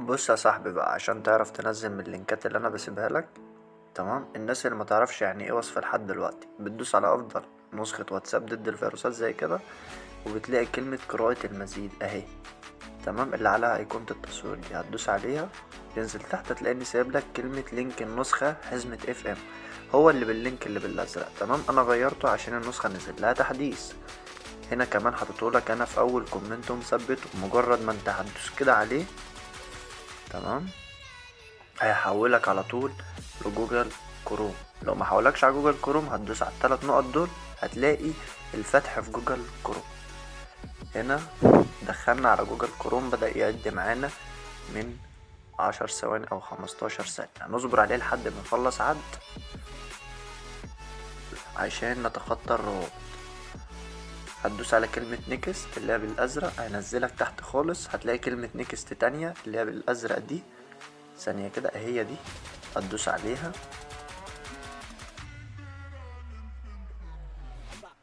بص يا صاحبي بقى، عشان تعرف تنزل من اللينكات اللي انا بسيبها لك. تمام. الناس اللي ما تعرفش يعني ايه وصف لحد دلوقتي، بتدوس على افضل نسخة واتساب ضد الفيروسات زي كده، وبتلاقي كلمة قراءة المزيد اهي. تمام، اللي عليها ايقونة التصوير دي هتدوس عليها. تنزل تحت هتلاقيني سايب لك كلمة لينك النسخة حزمة اف ام، هو اللي باللينك اللي بالازرق. تمام، انا غيرته عشان النسخة نزل لها تحديث. هنا كمان حطيتهولك انا في اول كومنت ومثبته، مجرد ما انت هتدوس كده عليه. تمام، هيحولك على طول لجوجل كروم. لو ما حولكش على جوجل كروم هتدوس على الثلاث نقط دول، هتلاقي الفتح في جوجل كروم. هنا دخلنا على جوجل كروم، بدأ يعد معانا من 10 ثواني او 15 ثانية. هنصبر عليه لحد ما نخلص عد عشان نتخطى الروابط. هتدوس على كلمة نيكست اللي هي بالازرق، هينزلك تحت خالص، هتلاقي كلمة نيكست تانية اللي هي بالازرق دي. ثانية كده، هي دي. هتدوس عليها،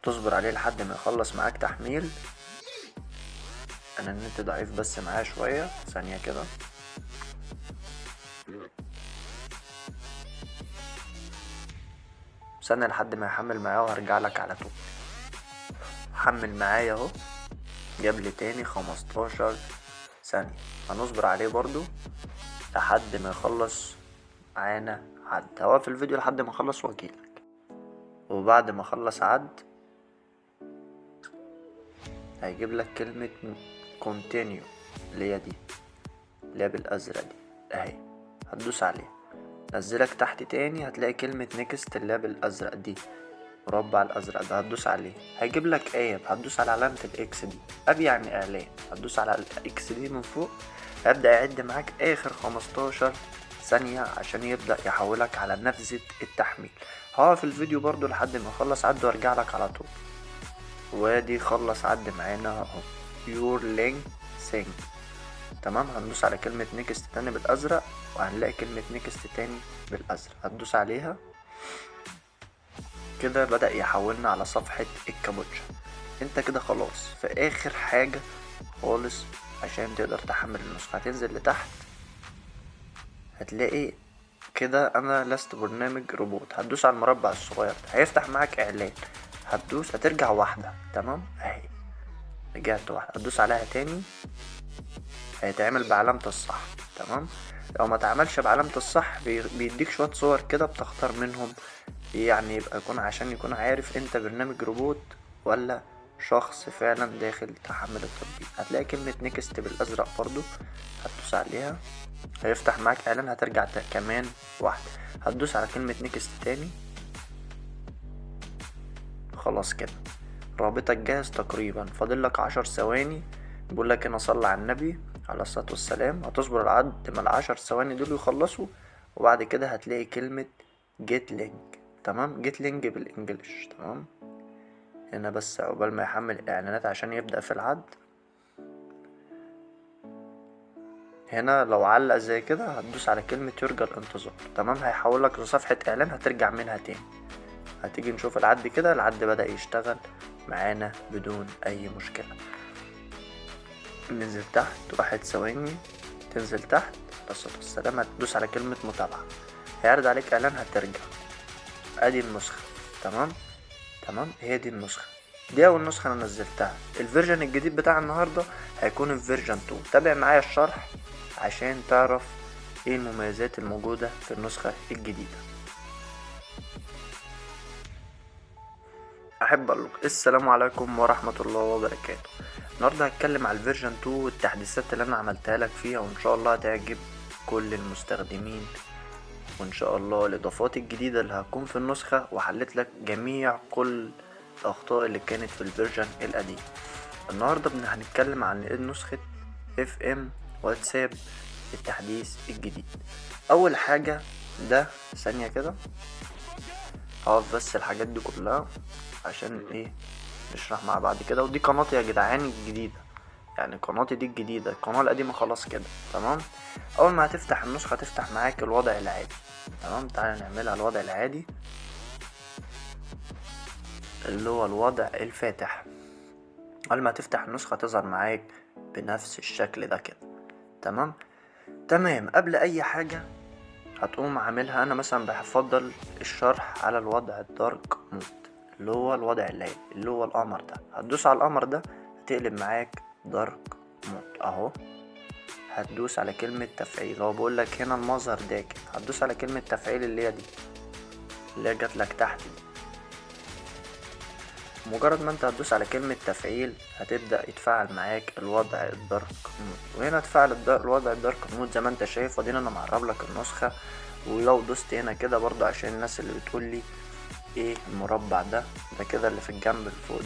تصبر عليه لحد ما يخلص معاك تحميل. انا النت ضعيف بس معايا شوية، ثانية كده. استنى لحد ما يحمل معايا وهرجع لك على طول. حمل معايا اهو، جاب لي تاني 15 ثانية. هنصبر عليه برضو لحد ما يخلص معانا عد. هوقف الفيديو لحد ما اخلص واجيلك. وبعد ما اخلص عد هيجيب لك كلمة كونتينيو اللي هي دي، اللي هي بالازرق دي اهي. هتدوس عليها، نزلك تحت تاني، هتلاقي كلمة نيكست اللي هي بالازرق دي، مربع الازرق ده. هتدوس عليه هيجيب لك اب، هتدوس على علامة الاكس دي، اب يعني اعلان. هتدوس على الاكس دي من فوق، هيبدأ يعد معاك اخر 15 ثانية عشان يبدأ يحولك على نافذة التحميل. هقف الفيديو برضو لحد ما اخلص عد وارجع لك على طول. وادي خلص عد معانا اهو، يور لينك سينك. تمام، هندوس على كلمة نيكست تاني بالازرق، وهنلاقي كلمة نيكست تاني بالازرق. هتدوس عليها كده، بدأ يحولنا على صفحة الكابوتشا. انت كده خلاص في اخر حاجة خالص عشان تقدر تحمل النسخة. هتنزل لتحت هتلاقي كده انا لست برنامج روبوت. هتدوس على المربع الصغير ده، هيفتح معاك اعلان. هتدوس، هترجع واحدة. تمام اهي، رجعت واحدة. هتدوس عليها تاني، هيتعمل بعلامة الصح. تمام، لو ما تعملش بعلامة الصح بيديك شوية صور كده بتختار منهم، يعني يبقى يكون عشان يكون عارف انت برنامج روبوت ولا شخص فعلا داخل تحمل التطبيق. هتلاقي كلمة نيكست بالازرق برضو، هتدوس عليها هيفتح معاك اعلان. هترجع كمان واحدة، هتدوس على كلمة نيكست تاني. خلاص كده رابطك جاهز تقريبا، فاضلك 10 ثواني. بيقولك هنا صلى على النبي عليه الصلاة والسلام. هتصبر لحد ما ال10 ثواني دول يخلصوا، وبعد كده هتلاقي كلمة جيت لينك. تمام، جيت لينك بالانجلش. تمام، هنا بس عقبال ما يحمل اعلانات عشان يبدأ في العد. هنا لو علق زي كده هتدوس على كلمة يرجى الانتظار. تمام، هيحولك لصفحة اعلان هترجع منها تاني. هتيجي نشوف العد كده، العد بدأ يشتغل معانا بدون اي مشكلة. ننزل تحت 1 ثواني، تنزل تحت بس السلام، هتدوس على كلمة متابعة، هيعرض عليك اعلان، هترجع. ادي النسخة. تمام، تمام، هي دي النسخة دي. اول نسخة انا نزلتها. الفيرجن الجديد بتاع النهاردة هيكون الفيرجن 2. تابع معايا الشرح عشان تعرف ايه المميزات الموجودة في النسخة الجديدة. احب اقول لكم السلام عليكم ورحمة الله وبركاته. النهارده هتكلم على الفيرجن 2 والتحديثات اللي انا عملتها لك فيها، وان شاء الله هتعجب كل المستخدمين. وان شاء الله الاضافات الجديدة اللي هتكون في النسخة، وحلت لك جميع كل الاخطاء اللي كانت في الفيرجن القديم. النهارده هنتكلم عن نسخة اف ام واتساب التحديث الجديد. اول حاجة ده، ثانية كده هقف بس الحاجات دي كلها عشان ايه نشرح مع بعض كده. ودي قناتي يا جدعان الجديدة، يعني قناتي دي الجديدة، القناة القديمة خلاص كده. تمام، اول ما هتفتح النسخة هتفتح معاك الوضع العادي. تمام، تعالى نعملها الوضع العادي اللي هو الوضع الفاتح. اول ما تفتح النسخة تظهر معاك بنفس الشكل ده كده. تمام، تمام. قبل اي حاجة هتقوم عاملها، انا مثلا بفضل الشرح على الوضع الدارك مود، اللي هو الوضع الليلي اللي هو القمر ده. هتدوس على القمر ده هتقلب معاك دارك مود اهو. هتدوس على كلمة تفعيل، هو بيقولك هنا المظهر داكن، هتدوس على كلمة تفعيل اللي هي دي اللي هي جاتلك تحت دي. مجرد ما انت هتدوس على كلمة تفعيل هتبدأ يتفاعل معاك الوضع الدارك مود، وهنا تفعل الوضع الدارك مود زي ما انت شايف. ودينا انا معرب لك النسخة. ولو دوست هنا كده برضو عشان الناس اللي بتقولي ايه المربع ده كده اللي في الجنب اللي فوق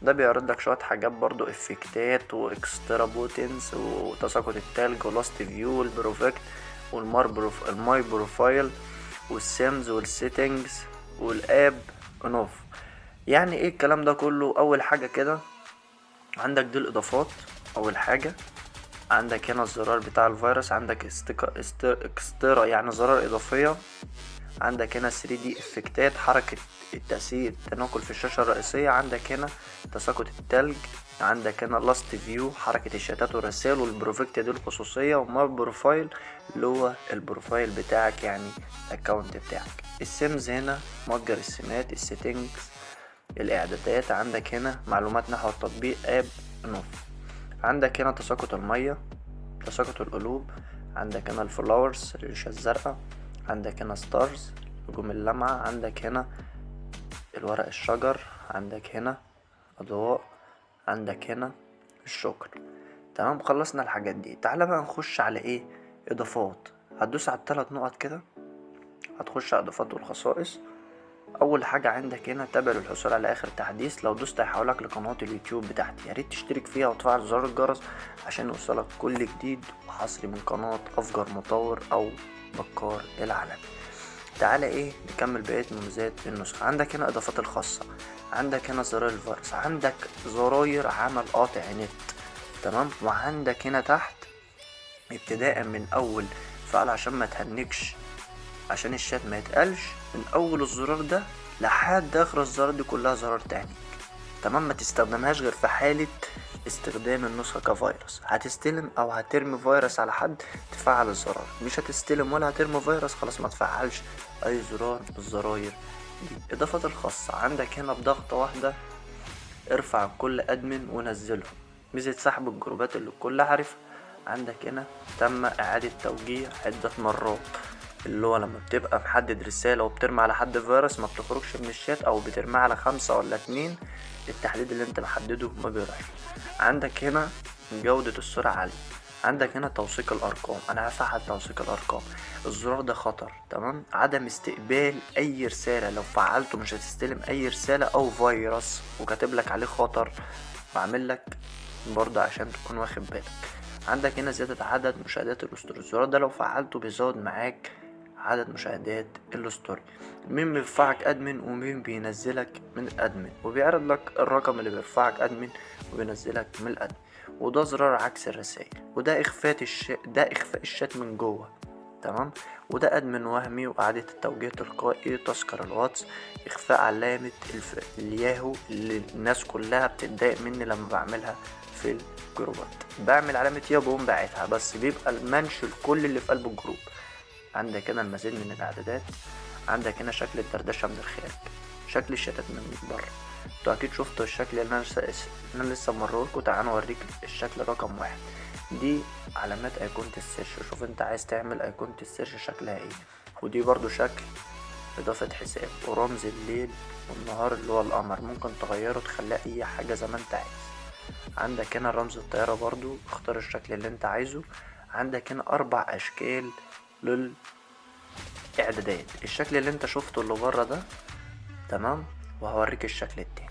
ده بيعرض لك شوية حاجات برضو، افكتات واكسترا بوتنس وتساقط التلج ولاست فيو والبروفكت والماي بروفايل والسيمز والسيتنجز والاب انوف. يعني ايه الكلام ده كله؟ اول حاجة كده عندك دي الاضافات. اول حاجة عندك هنا الزرار بتاع الفيروس، عندك اكسترا يعني زرار اضافية. عندك هنا 3D افكتات، حركة التأثير التناقل في الشاشة الرئيسية. عندك هنا تساقط التلج. عندك هنا لاست فيو، حركة الشتات والرسائل. والبروفكت دي الخصوصية. ومار بروفايل اللي هو البروفايل بتاعك يعني الاكونت بتاعك. السيمز هنا متجر السمات. السيتنجز الاعدادات. عندك هنا معلومات نحو التطبيق اب نوف. عندك هنا تساقط المية، تساقط القلوب. عندك هنا الفلاورز الريشة الزرقاء. عندك هنا ستارز نجوم اللمعة. عندك هنا الورق الشجر. عندك هنا اضواء. عندك هنا الشكر. تمام، خلصنا الحاجات دي. تعالى بقى نخش على ايه؟ اضافات. هتدوس على الثلاث نقط كده، هتخش على اضافات والخصائص. اول حاجه عندك هنا تابع للحصول على اخر تحديث. لو دوست هيحولك لقناه اليوتيوب بتاعتي، يا ريت تشترك فيها وتفعل زر الجرس عشان يوصلك كل جديد وحصري من قناه افجر مطور او بكار العالمي. تعالى ايه نكمل بقيه مميزات النسخه. عندك هنا اضافات الخاصه. عندك هنا زرار الفيروس. عندك زراير عمل قاطع نت. تمام. وعندك هنا تحت ابتداء من اول فعل عشان ما تهنكش، عشان الشات ما يتقلش، من اول الزرار ده لحد اخر الزرار دي كلها زرار تاني. تمام. ما تستخدمهاش غير في حالة استخدام النسخة كفيروس. هتستلم او هترمي فيروس على حد تفعل الزرار، مش هتستلم ولا هترمي فيروس خلاص ما تفعلش اي زرار من الزراير دي. اضافات الخاصة عندك هنا بضغطة واحدة ارفع كل ادمن ونزلهم. ميزة سحب الجروبات اللي الكل عارف. عندك هنا تم اعادة توجيه عدة مرات، اللي هو لما بتبقى محدد رسالة وبترمي على حد فيروس ما بتخرجش من الشات، او بترمي على 5 ولا 2 التحديد اللي انت محدده ما بيروحش. عندك هنا جودة السرعة عالية. عندك هنا توثيق الارقام. انا هفعل توثيق الارقام. الزرار ده خطر. تمام. عدم استقبال اي رسالة، لو فعلته مش هتستلم اي رسالة او فيروس وكاتب لك عليه خطر، وعامل لك برضه عشان تكون واخد بالك. عندك هنا زيادة عدد مشاهدات الستوري. الزرار ده لو فعلته بيزود معاك عدد مشاهدات الستوري. مين بيرفعك ادمن ومين بينزلك من الادمن، وبيعرض لك الرقم اللي بيرفعك ادمن وبينزلك من الادمن. وده زرار عكس الرسائل. وده ده اخفاء الشات من جوه. تمام. وده ادمن وهمي واعادة التوجيه تلقائي. تذكر الواتس. اخفاء علامة الياهو اللي الناس كلها بتتضايق مني لما بعملها في الجروبات. بعمل علامة ياهو بقوم باعتها، بس بيبقى المنش الكل اللي في قلب الجروب. عندك هنا المزيد من الاعدادات. عندك هنا شكل الدردشة من الخارج، شكل الشتات من بره. انتوا اكيد شفتوا الشكل اللي انا لسه مرهولكوا. تعالوا اوريك الشكل رقم 1. دي علامات ايقونة السيرش. شوف انت عايز تعمل ايقونة السيرش شكلها ايه. ودي برضو شكل اضافة حساب. ورمز الليل والنهار اللي هو القمر ممكن تغيره تخليه اي حاجة زي ما انت عايز. عندك هنا رمز الطيارة برضو، اختار الشكل اللي انت عايزه. عندك هنا 4 اشكال للاعدادات. الشكل اللي انت شفته اللي بره ده. تمام. وهوريك الشكل التاني.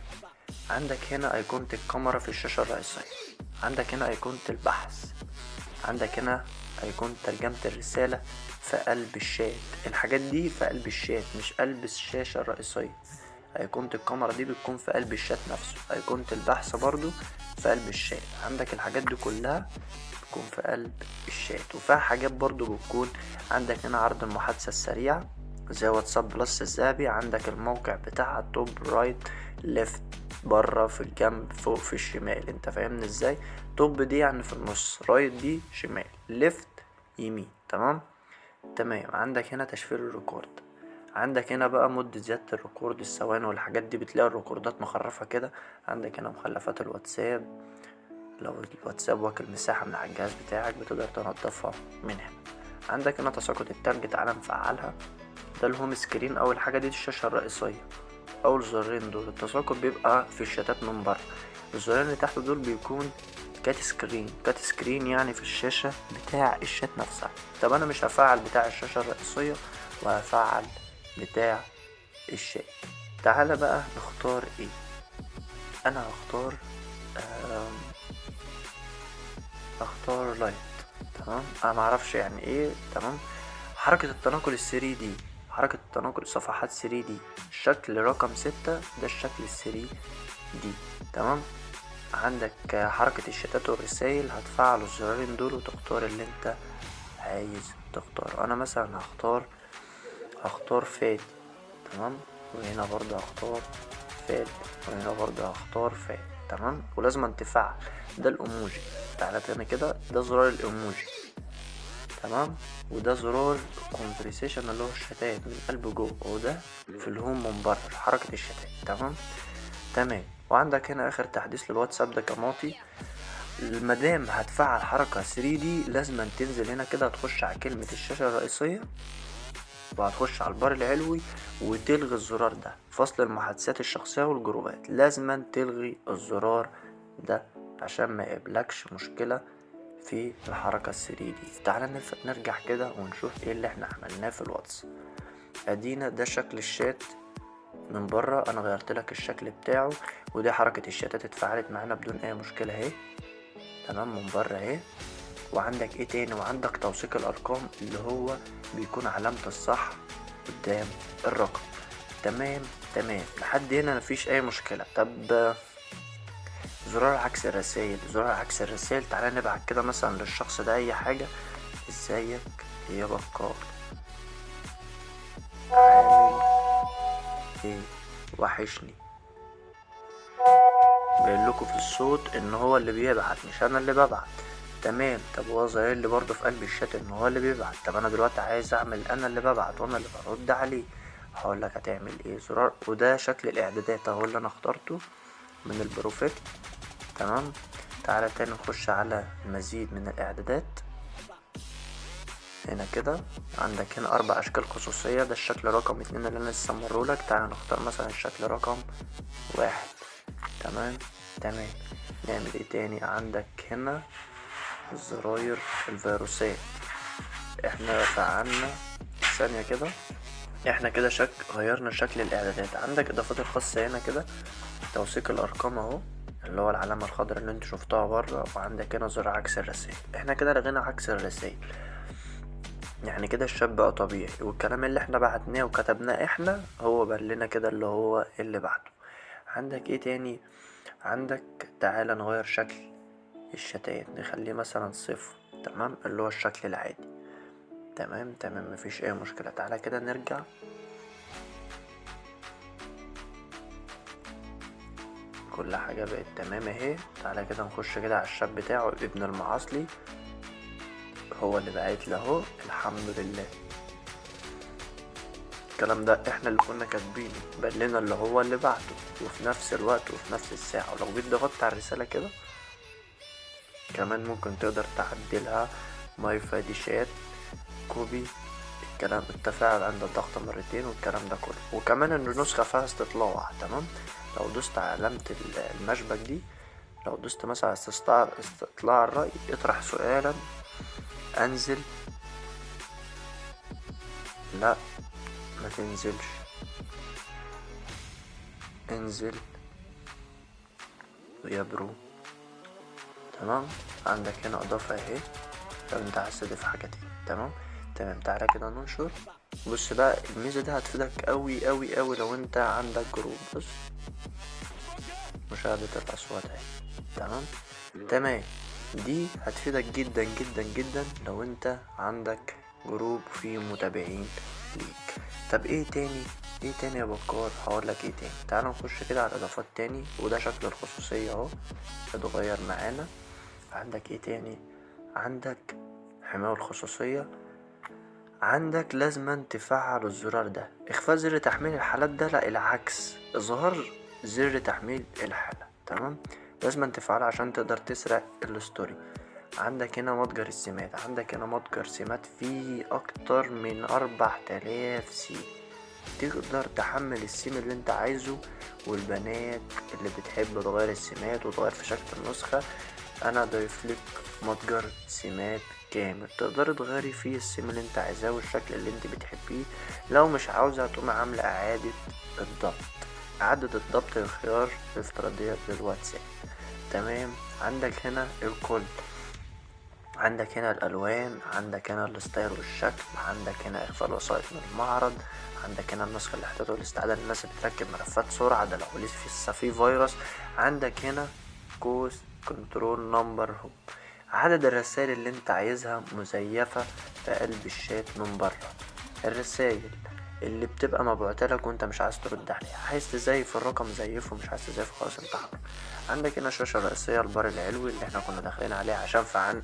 عندك هنا ايقونة الكاميرا في الشاشة الرئيسية. عندك هنا ايقونة البحث. عندك هنا ايقونة ترجمة الرسالة في قلب الشات. الحاجات دي في قلب الشات مش قلب الشاشة الرئيسية. ايقونة الكاميرا دي بتكون في قلب الشات نفسه. ايقونة البحث برضو في قلب الشات. عندك الحاجات دي كلها بتكون في قلب الشات. وفيها حاجات برضو بتكون عندك هنا عرض المحادثة السريعة زي واتساب بلس الذهبي. عندك الموقع بتاعها توب رايت ليفت بره في الجنب فوق في الشمال. انت فاهمني ازاي؟ توب دي يعني في النص، رايت دي شمال، ليفت يمين. تمام. عندك هنا تشفير الريكورد، عندك هنا بقى مدة زيادة الريكورد، الثواني والحاجات دي، بتلاقي الريكوردات مخرفة كده. عندك هنا مخلفات الواتساب، لو الواتساب واكل مساحة من على الجهاز بتاعك بتقدر تنضفها من هنا. عندك هنا تساقط التلج، تعالى نفعلها. ده الهوم سكرين، اول حاجة دي الشاشة الرئيسية، اول زرين دول التساقط بيبقى في الشاشات من بره. الزرين اللي تحت دول بيكون كات سكرين، كات سكرين يعني في الشاشة بتاع الشات نفسها. طب انا مش هفعل بتاع الشاشة الرئيسية وهفعل بتاع الشات. تعالى بقى نختار ايه. انا هختار لايت. تمام. انا معرفش يعني ايه. تمام. حركة التناقل الثري دي، حركة تناقل صفحات 3D، الشكل رقم 6 ده الشكل الثري دي. تمام. عندك حركة الشتات والرسايل، هتفعل الزرارين دول وتختار اللي انت عايز تختاره. انا مثلا هختار فاد. تمام. وهنا برضه هختار فاد، وهنا برضه هختار فاد. تمام. ولازم تفعل ده الايموجي. تعالى تاني كده، ده زرار الايموجي. تمام. وده زرار كونفرسيشن اللي هو الشتات من قلب جوه، وده في الهوم من بره حركة الشتات. تمام. وعندك هنا اخر تحديث للواتساب ده كماطي. المدام هتفعل حركة 3D لازم تنزل هنا كده، هتخش على كلمة الشاشة الرئيسية وهتخش على البار العلوي وتلغي الزرار ده، فصل المحادثات الشخصية والجروبات. لازم تلغي الزرار ده عشان ما يقابلكش مشكلة في الحركة 3D. تعالى نرجع كده ونشوف ايه اللي احنا عملناه في الواتس. ادينا ده شكل الشات من بره، انا غيرت لك الشكل بتاعه، ودي حركة الشاتات اتفعلت معانا بدون اي مشكلة اهي. تمام. من بره اهي. وعندك ايه تاني، وعندك توثيق الارقام اللي هو بيكون علامة الصح قدام الرقم. تمام لحد هنا مفيش اي مشكلة. طب زرار عكس الرسائل، تعالى نبعت كده مثلا للشخص ده اي حاجة. ازيك يا بكار، عامل ايه، وحشني. باين لكم في الصوت ان هو اللي بيبعت مش انا اللي ببعت. تمام. طب هو ظاهر لي برضه في قلب الشات ان هو اللي بيبعت. طب انا دلوقتي عايز اعمل انا اللي ببعت وانا اللي برد عليه. هقول لك هتعمل ايه. زرار، وده شكل الاعدادات اهو اللي انا اخترته من البروفيل. تمام. تعالى تاني نخش على مزيد من الاعدادات. هنا كده عندك هنا 4 اشكال خصوصية، ده الشكل رقم 2 اللي انا لسه مرولك. تعالى نختار مثلا الشكل رقم 1. تمام. نعمل ايه تاني. عندك هنا الزراير الفيروسات، احنا فعلنا ثانية كده. احنا كده غيرنا شكل الاعدادات. عندك اضافات الخاصة هنا كده، توثيق الارقام اهو اللي هو العلامة الخضراء اللي انت شفتها بره. وعندك هنا زر عكس الرسائل، احنا كده لغينا عكس الرسائل. يعني كده الشات بقى طبيعي، والكلام اللي احنا بعتناه وكتبناه احنا هو بلنا كده اللي هو اللي بعده. عندك ايه تاني. عندك تعالى نغير شكل الشتات، نخليه مثلا 0. تمام. اللي هو الشكل العادي. تمام مفيش اي مشكلة. تعالى كده نرجع. كل حاجة بقت تمام اهي. تعالى كده نخش كده على الشات بتاعه ابن المعاصلي، هو اللي بعت له اهو. الحمد لله. الكلام ده احنا اللي كنا كاتبينه، بلنا اللي هو اللي بعته، وفي نفس الوقت وفي نفس الساعة. ولو جيت ضغطت على الرسالة كده كمان ممكن تقدر تعدلها. ماي فادي شات كوبي، الكلام التفاعل عند الضغط مرتين والكلام ده كله. وكمان ان النسخة فيها استطلاع. تمام. لو دوست على علامة المشبك دي، لو دوست مثلا استطلاع الرأي، اطرح سؤالا، انزل، لا ما تنزلش، انزل يا برو. تمام. عندك هنا اضافة اهي لو انت عايز تضيف حاجة تاني. تمام. تعالى كده ننشر. بص بقى الميزة دي هتفيدك قوي لو انت عندك جروب. بص مشاهدة الاصوات اهي. تمام. دي هتفيدك جدا لو انت عندك جروب فيه متابعين ليك. طب ايه تاني يا بكار. هقولك ايه تاني. تعال نخش كده على اضافات تاني، وده شكل الخصوصية اهو اتغير معانا. عندك ايه تاني؟ عندك حماية الخصوصية. عندك لازما تفعل الزرار ده، اخفاء زر تحميل الحالات ده لا، العكس، اظهار زر تحميل الحالة. تمام، لازما تفعله عشان تقدر تسرق الستوري. عندك هنا متجر السمات، عندك هنا متجر سمات فيه اكتر من 4000 سيم، تقدر تحمل السيم اللي انت عايزه. والبنات اللي بتحب تغير السمات وتغير في شكل النسخة، انا ضايفلك متجر سمات كامل تقدري تغيري فيه السيم اللي انت عايزاه والشكل اللي انت بتحبيه. لو مش عاوزة هتقومي عاملة اعادة الضبط للخيار الافتراضية للواتساب. تمام، عندك هنا الكل، عندك هنا الالوان، عندك هنا الستايل والشكل، عندك هنا اخفاء الوسائط من المعرض، عندك هنا النسخ الاحتياطي والاستعداد للناس اللي بتركب ملفات سرعة، ده لو لسه في فيروس. عندك هنا كوس كنترول نمبر هوب، عدد الرسائل اللي انت عايزها مزيفة في قلب الشات من بره، الرسائل اللي بتبقى مبعوتة لك وانت مش عايز ترد عليها، عايز تزيف الرقم زيفه، مش عايز تزيفه خلاص انت حر. عندك هنا الشاشة الرئيسية، البار العلوي اللي احنا كنا داخلين عليه عشان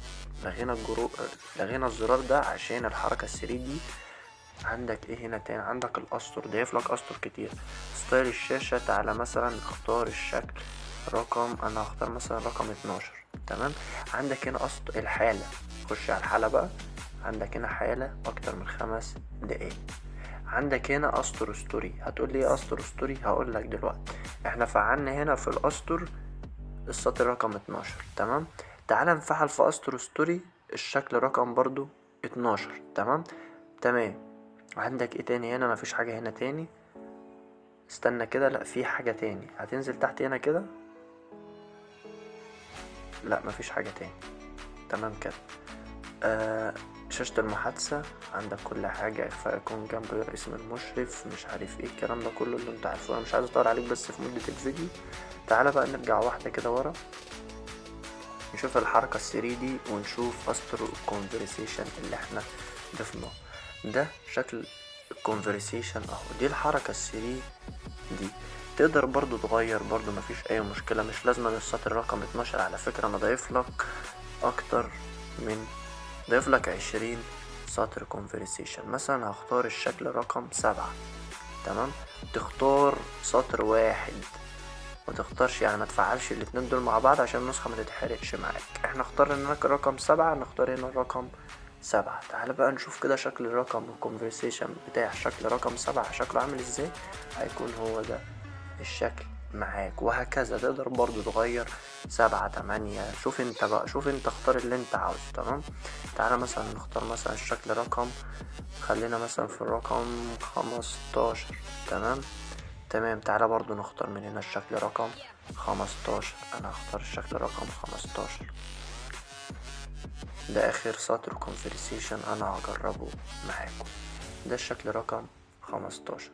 لغينا الزرار ده عشان الحركة السري دي. عندك ايه هنا تاني؟ عندك الاسطر، ضايف لك اسطر كتير. ستايل الشاشة، تعالى مثلا اختار الشكل رقم، انا هختار مثلا رقم 12. تمام، عندك هنا الحالة، خش على الحالة بقى، عندك هنا حالة اكتر من 5 دقايق. عندك هنا اسطر ستوري، هتقول لي ايه اسطر ستوري؟ هقول لك دلوقتي. احنا فعلنا هنا في الاسطر السطر رقم 12. تمام، تعال نفعل في اسطر ستوري الشكل رقم برضو 12. تمام. عندك ايه تاني هنا؟ مفيش حاجة هنا تاني، استنى كده، لا في حاجة تاني، هتنزل تحت هنا كده، لا مفيش حاجة تاني. تمام كده. شاشة المحادثة، عندك كل حاجة، اخفاء يكون جنب اسم المشرف، مش عارف ايه الكلام ده كله اللي انت عارفه، انا مش عايز اطول عليك بس في مدة الفيديو. تعالى بقى نرجع واحدة كده ورا، نشوف الحركة الثري دي ونشوف اسطر الكونفرسيشن اللي احنا ضفناه. ده شكل الكونفرسيشن اهو، دي الحركة الثري دي. تقدر برضو تغير، برضو مفيش اي مشكلة، مش لازم السطر رقم 12. على فكرة انا ضايف لك اكتر من، ضايف لك 20 سطر كونفرسيشن. مثلا هختار الشكل رقم 7. تمام، تختار سطر واحد، ما تختارش يعني ما تفعلش الاتنين دول مع بعض عشان النسخة ما تتحرقش معاك. احنا اختار هناك رقم 7، نختار هنا رقم 7. تعال بقى نشوف كده شكل الرقم الكونفرسيشن بتاع شكل رقم 7 شكله عامل ازاي. هيكون هو ده الشكل معاك، وهكذا تقدر برضو تغير 7 8. شوف انت بقى، شوف انت اختار اللي انت عاوزه. تمام، تعالى مثلا نختار مثلا الشكل رقم، خلينا مثلا في الرقم 15. تمام، تعالى برضو نختار من هنا الشكل رقم 15. انا هختار الشكل رقم 15، ده اخر سطر كونفرسيشن انا هجربه معاكم، ده الشكل رقم 15.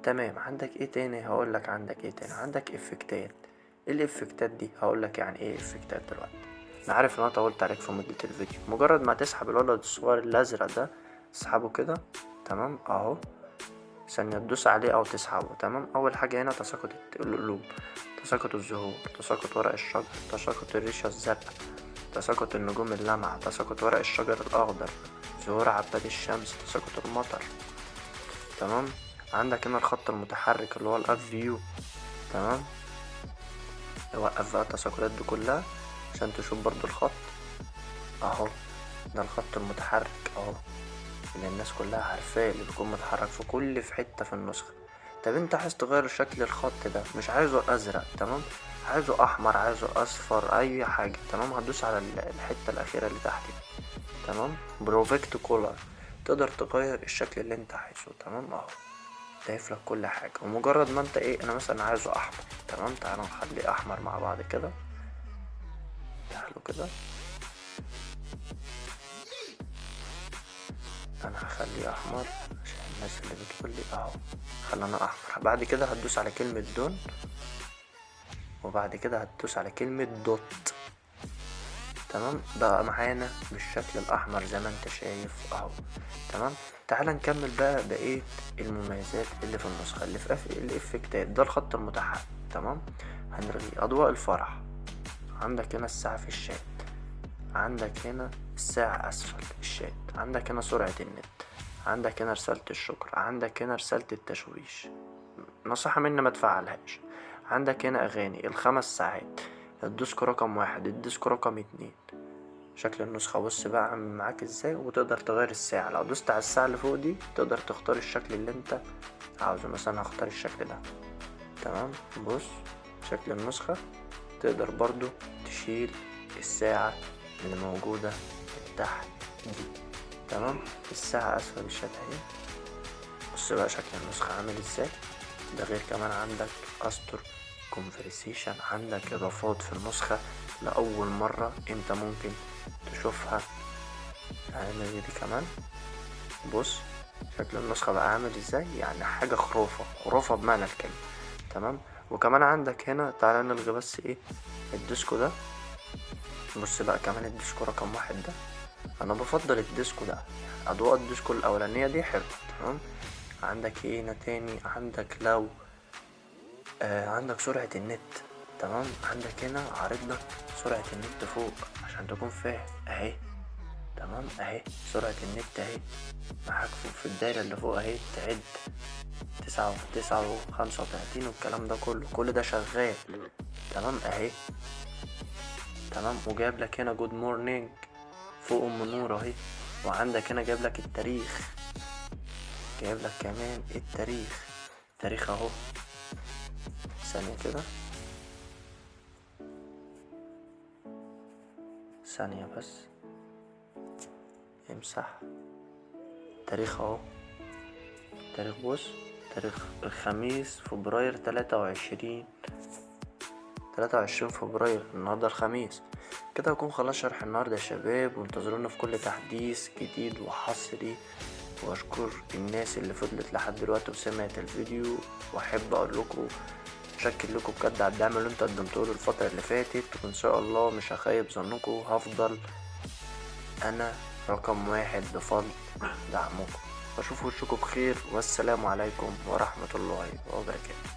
تمام، عندك ايه تاني؟ هقولك عندك ايه تاني. عندك افكتات، الافكتات دي هقولك يعني ايه افكتات دلوقتي. انا عارف ان انا طولت عليك في مدة الفيديو، مجرد ما تسحب الولد الصغير الازرق ده، اسحبه كده. تمام اهو، ثانية تدوس عليه او تسحبه. تمام، اول حاجة هنا تساقط القلوب، تساقط الزهور، تساقط ورق الشجر، تساقط الريشة الزرقاء، تساقط النجوم اللامعة، تساقط ورق الشجر الأخضر، ظهور عباد الشمس، تساقط المطر. تمام، عندك هنا الخط المتحرك اللي هو الأف فيو. تمام، وقف بقى التساقطات دي كلها عشان تشوف برضو الخط اهو، ده الخط المتحرك اهو اللي الناس كلها عارفاه، اللي بيكون متحرك في حتة في النسخة. طب انت عايز تغير شكل الخط ده، مش عايزه ازرق، تمام، عايزه احمر، عايزه اصفر، اي حاجة. تمام، هتدوس على الحتة الاخيرة اللي تحت دي. تمام، بروفكت كولر، تقدر تغير الشكل اللي انت عايزه. تمام اهو، ضايف لك كل حاجة، ومجرد ما انت ايه، انا مثلا عايزه احمر. تمام، تعالوا نخليه احمر مع بعض كده، تعالوا كده، انا هخليه احمر عشان الناس اللي بتقولي اهو خلينا احمر. بعد كده هتدوس على كلمة دون، وبعد كده هتدوس على كلمة دوت. تمام، بقى معانا بالشكل الاحمر زي ما انت شايف اهو. تمام، تعال نكمل بقى بقية المميزات اللي في النسخة. اللي في الافكتات، ده الخط المتحرك. تمام، هنلغي اضواء الفرح، عندك هنا الساعة في الشات، عندك هنا الساعة اسفل الشات، عندك هنا سرعة النت، عندك هنا رسالة الشكر، عندك هنا رسالة التشويش، نصيحة مني ما تفعلهاش. عندك هنا اغاني، الخمس ساعات، الديسك رقم 1، الديسك رقم 2. شكل النسخة بص بقى عامل معاك ازاي، وتقدر تغير الساعة. لو دوست على الساعة اللي فوق دي تقدر تختار الشكل اللي انت عاوزه، مثلا هختار الشكل ده. تمام، بص شكل النسخة. تقدر برضو تشيل الساعة اللي موجودة تحت دي. تمام، الساعة اسفل الشات اهي. بص بقى شكل النسخة عامل ازاي. ده غير كمان عندك استر كونفرسيشن، عندك اضافات في النسخة لأول مرة انت ممكن تشوفها. هنعمل دي كمان. بص شكل النسخة بقى عامل ازاي، يعني حاجة خرافة خرافة بمعنى الكلمة. تمام، وكمان عندك هنا تعالى نلغي بس ايه الديسكو ده. بص بقى كمان الديسكو رقم 1 ده، انا بفضل الديسكو ده، اضواء الديسكو الاولانية دي حلوة. تمام، عندك ايه هنا تاني، عندك لو عندك سرعة النت. تمام، عندك هنا عارض لك سرعة النت فوق عشان تكون فاهم اهي. تمام اهي سرعة النت اهي معاك فوق في الدايرة اللي فوق اهي، تعد 9 و9 و35 والكلام ده كل ده شغال. تمام اهي. تمام، وجايب لك هنا جود مورنينج فوق نور اهي. وعندك هنا جايب لك التاريخ، جايب لك كمان التاريخ اهو. ثانية كده، ثانية بس امسح تاريخ اهو. تاريخ بص، تاريخ الخميس فبراير 23 فبراير، النهاردة الخميس. كده هكون خلاص شرح النهاردة يا شباب، وانتظرونا في كل تحديث جديد وحصري. واشكر الناس اللي فضلت لحد دلوقتي وسمعت الفيديو، واحب اقول لكم شكر لكم بجد على الدعم اللي انتوا قدمتوه له الفترة اللي فاتت، وان شاء الله مش هخيب ظنكم، هفضل انا رقم 1 بفضل دعمكم. واشوف وشكم بخير، والسلام عليكم ورحمة الله وبركاته.